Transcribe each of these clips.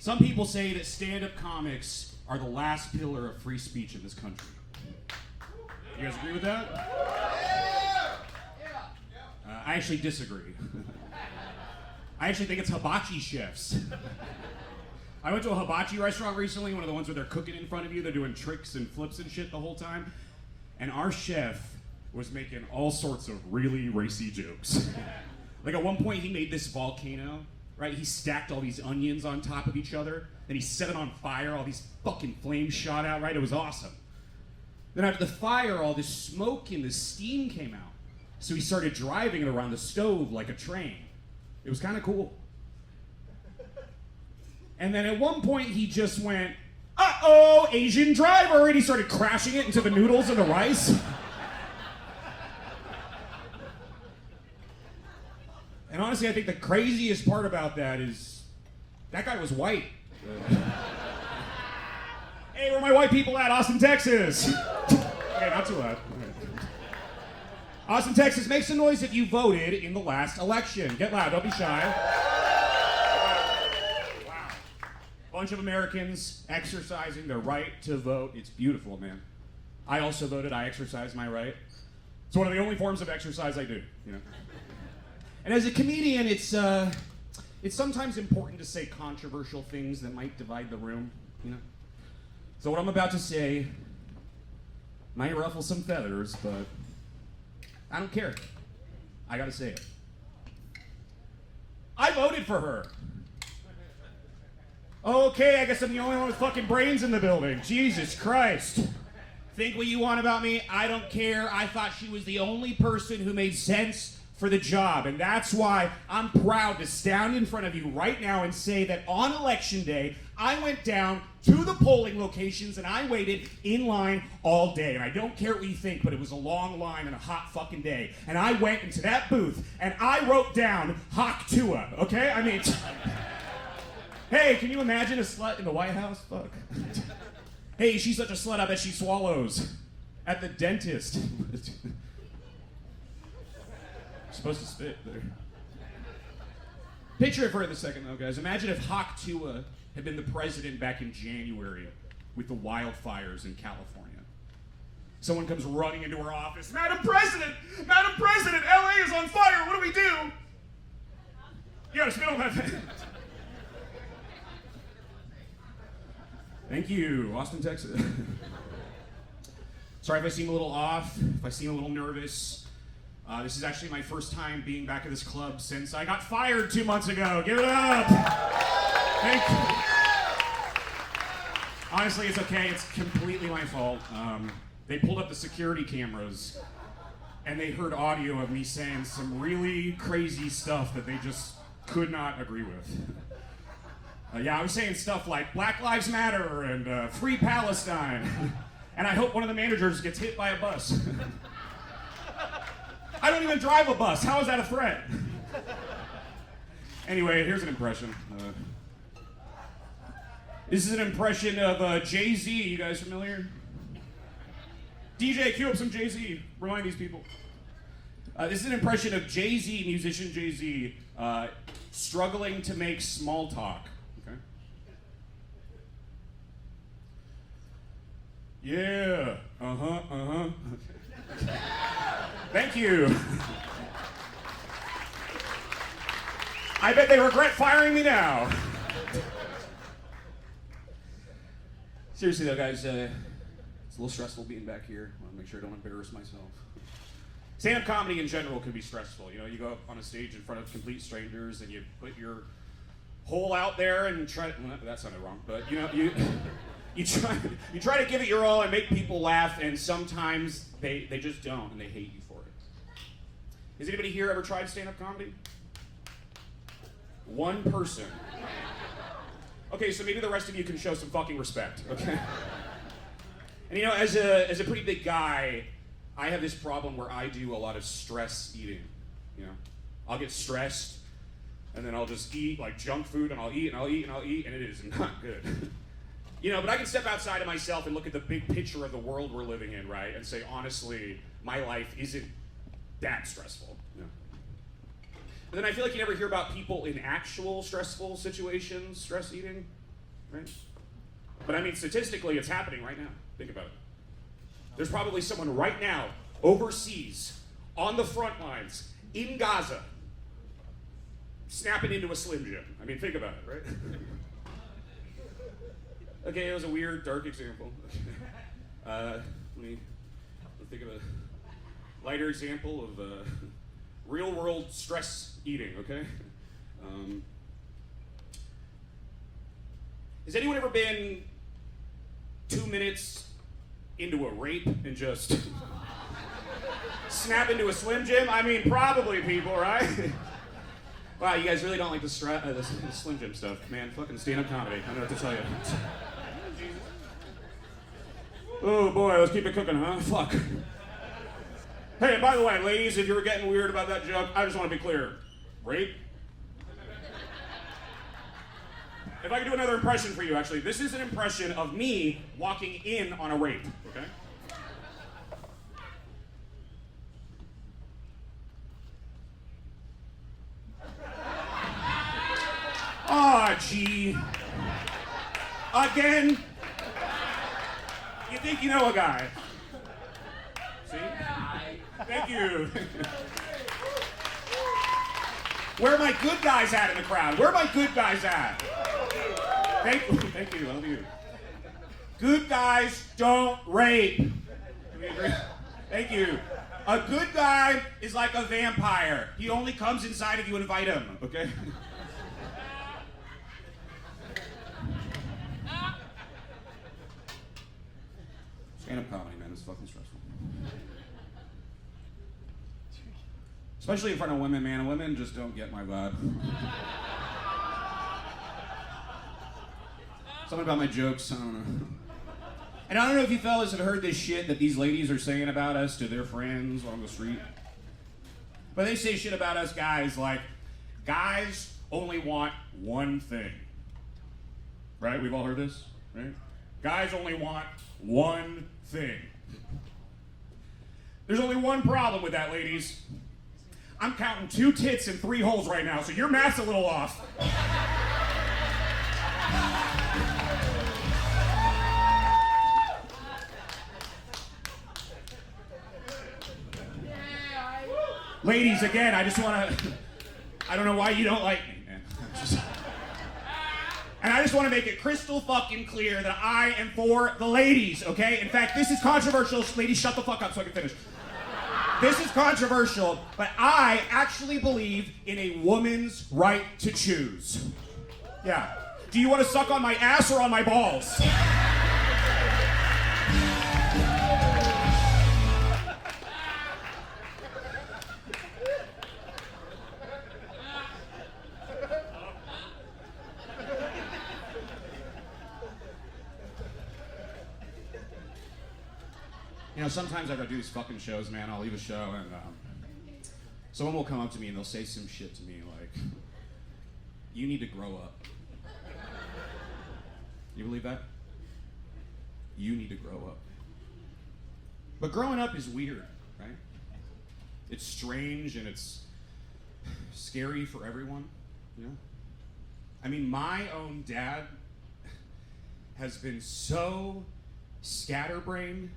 Some people say that stand-up comics are the last pillar of free speech in this country. You guys agree with that? I actually disagree. I actually think it's hibachi chefs. I went to a hibachi restaurant recently, one of the ones where they're cooking in front of you, they're doing tricks and flips and shit the whole time, and our chef was making all sorts of really racy jokes. Like at one point he made this volcano, right? He stacked all these onions on top of each other, then he set it on fire, all these fucking flames shot out, right? It was awesome. Then after the fire, all this smoke and this steam came out. So he started driving it around the stove like a train. It was kind of cool. And then at one point he just went, uh-oh, Asian driver, and he started crashing it into the noodles and the rice. And honestly, I think the craziest part about that is that guy was white. Hey, where are my white people at? Austin, Texas. Okay, not too loud. Austin, Texas, make some noise if you voted in the last election. Get loud, don't be shy. Wow. Bunch of Americans exercising their right to vote. It's beautiful, man. I also voted, I exercised my right. It's one of the only forms of exercise I do, you know. And as a comedian, it's sometimes important to say controversial things that might divide the room, you know. So what I'm about to say might ruffle some feathers, but I don't care. I gotta say it. I voted for her. Okay, I guess I'm the only one with fucking brains in the building. Jesus Christ. Think what you want about me. I don't care. I thought she was the only person who made sense for the job. And that's why I'm proud to stand in front of you right now and say that on election day, I went down to the polling locations and I waited in line all day. And I don't care what you think, but it was a long line and a hot fucking day. And I went into that booth and I wrote down Hawk Tua, okay? I mean, hey, can you imagine a slut in the White House? Fuck. Hey, she's such a slut, I bet she swallows. At the dentist. Supposed to spit there. Picture it for a second though, guys. Imagine if Hawk Tua had been the president back in January with the wildfires in California. Someone comes running into her office. Madam President, LA is on fire, what do we do? You gotta spit on that thing. Thank you, Austin, Texas. Sorry if I seem a little off, if I seem a little nervous. This is actually my first time being back at this club since I got fired 2 months ago. Give it up! Thank you. Honestly, it's okay. It's completely my fault. They pulled up the security cameras, and they heard audio of me saying some really crazy stuff that they just could not agree with. Yeah, I was saying stuff like Black Lives Matter and Free Palestine. And I hope one of the managers gets hit by a bus. I don't even drive a bus. How is that a threat? Anyway, here's an impression. This is an impression of Jay-Z. You guys familiar? DJ, cue up some Jay-Z. Remind these people. This is an impression of Jay-Z, musician Jay-Z, struggling to make small talk. Okay? Yeah. Uh-huh. Okay. Thank you. I bet they regret firing me now. Seriously though, guys, it's a little stressful being back here. I want to make sure I don't embarrass myself. Stand-up comedy in general can be stressful. You know, you go up on a stage in front of complete strangers and you put your whole out there and try to, well, that sounded wrong, but you know, you try to give it your all and make people laugh, and sometimes they just don't, and they hate you for it. Has anybody here ever tried stand-up comedy? One person. Okay, so maybe the rest of you can show some fucking respect, okay? And you know, as a pretty big guy, I have this problem where I do a lot of stress eating, you know? I'll get stressed, and then I'll just eat like junk food, and I'll eat, and I'll eat, and I'll eat, and it is not good. You know, but I can step outside of myself and look at the big picture of the world we're living in, right? And say, honestly, my life isn't that stressful. You know? But then I feel like you never hear about people in actual stressful situations stress eating. right? But I mean, statistically, it's happening right now. Think about it. There's probably someone right now, overseas, on the front lines, in Gaza, snapping into a Slim Jim. I mean, think about it, right? Okay, it was a weird, dark example. Let me think of a lighter example of real-world stress eating, okay? Has anyone ever been 2 minutes into a rape and just snap into a Slim Jim? I mean, probably people, right? Wow, you guys really don't like the Slim Jim stuff. Man, fucking stand-up comedy. I don't know what to tell you. Oh boy, let's keep it cooking, huh? Fuck. Hey, by the way, ladies, if you were getting weird about that joke, I just want to be clear. Rape? If I could do another impression for you, actually. This is an impression of me walking in on a rape, okay? Aw, gee. Again? You think you know a guy. See? Thank you. Where are my good guys at in the crowd? Where are my good guys at? Thank you, I love you. Good guys don't rape. Do we agree? Thank you. A good guy is like a vampire. He only comes inside if you invite him, okay? Stand-up comedy, man, it's fucking stressful. Especially in front of women, man. Women just don't get my vibe. Something about my jokes, I don't know. And I don't know if you fellas have heard this shit that these ladies are saying about us to their friends on the street. But they say shit about us guys like, guys only want one thing. Right? We've all heard this, right? Guys only want one thing. There's only one problem with that, ladies. I'm counting 2 tits and 3 holes right now, so your math's a little off. Ladies, again, I just want to... I don't know why you don't like me, man. And I just want to make it crystal fucking clear that I am for the ladies, okay? In fact, this is controversial. Ladies, shut the fuck up so I can finish. This is controversial, but I actually believe in a woman's right to choose. Yeah. Do you want to suck on my ass or on my balls? You know, sometimes I go do these fucking shows, man. I'll leave a show and someone will come up to me and they'll say some shit to me like, you need to grow up. You believe that? You need to grow up. But growing up is weird, right? It's strange and it's scary for everyone, you know? I mean, my own dad has been so scatterbrained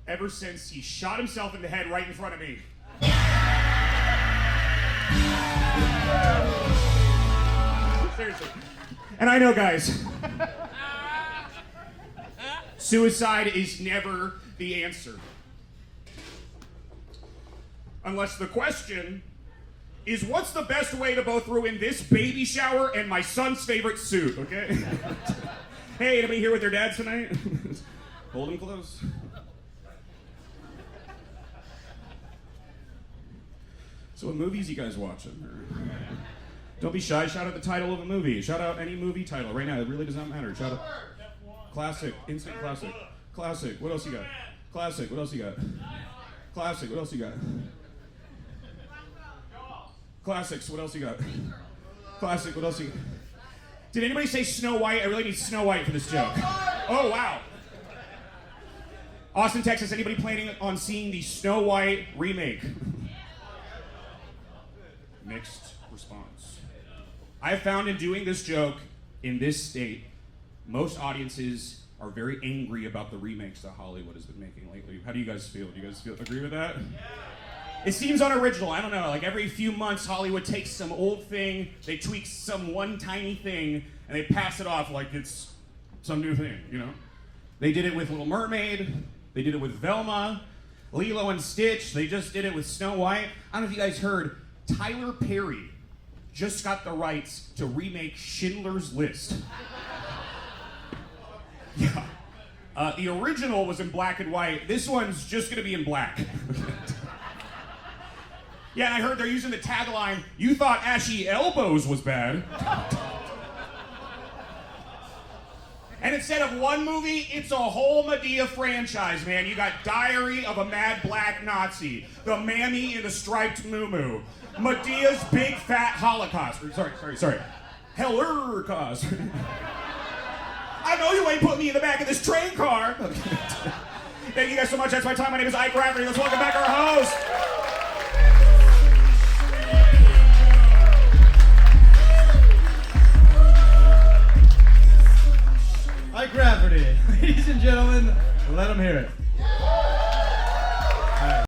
ever since he shot himself in the head right in front of me. Seriously. And I know, guys, suicide is never the answer. Unless the question is, what's the best way to both ruin this baby shower and my son's favorite suit, okay? Hey, anybody here with their dads tonight? Hold him close. So what movies you guys watching? Don't be shy, shout out the title of a movie. Shout out any movie title right now, it really does not matter. Shout out classic, instant classic. Classic, what else you got? Classic, what else you got? Classic, what else you got? Classics, what else you got? Classic, what else you got? Did anybody say Snow White? I really need Snow White for this joke. Oh, wow. Austin, Texas, anybody planning on seeing the Snow White remake? Mixed response. I have found in doing this joke in this state most audiences are very angry about the remakes that Hollywood has been making lately. How do you guys feel? Do you guys agree with that? It seems unoriginal. I don't know. Like every few months, Hollywood takes some old thing, they tweak some one tiny thing, and they pass it off like it's some new thing, you know? They did it with Little Mermaid. They did it with Velma. Lilo and Stitch. They just did it with Snow White. I don't know if you guys heard, Tyler Perry just got the rights to remake Schindler's List. Yeah. The original was in black and white. This one's just gonna be in black. Yeah, and I heard they're using the tagline, "You thought Ashy Elbows was bad." And instead of one movie, it's a whole Medea franchise, man. You got Diary of a Mad Black Nazi, The Mammy in the Striped Moo-Moo, Medea's Big Fat Holocaust. Sorry. Holocaust. I know you ain't putting me in the back of this train car. Thank you guys so much. That's my time. My name is Ike Rafferty. Let's welcome back our host. Ike Rafferty. Ladies and gentlemen, let him hear it.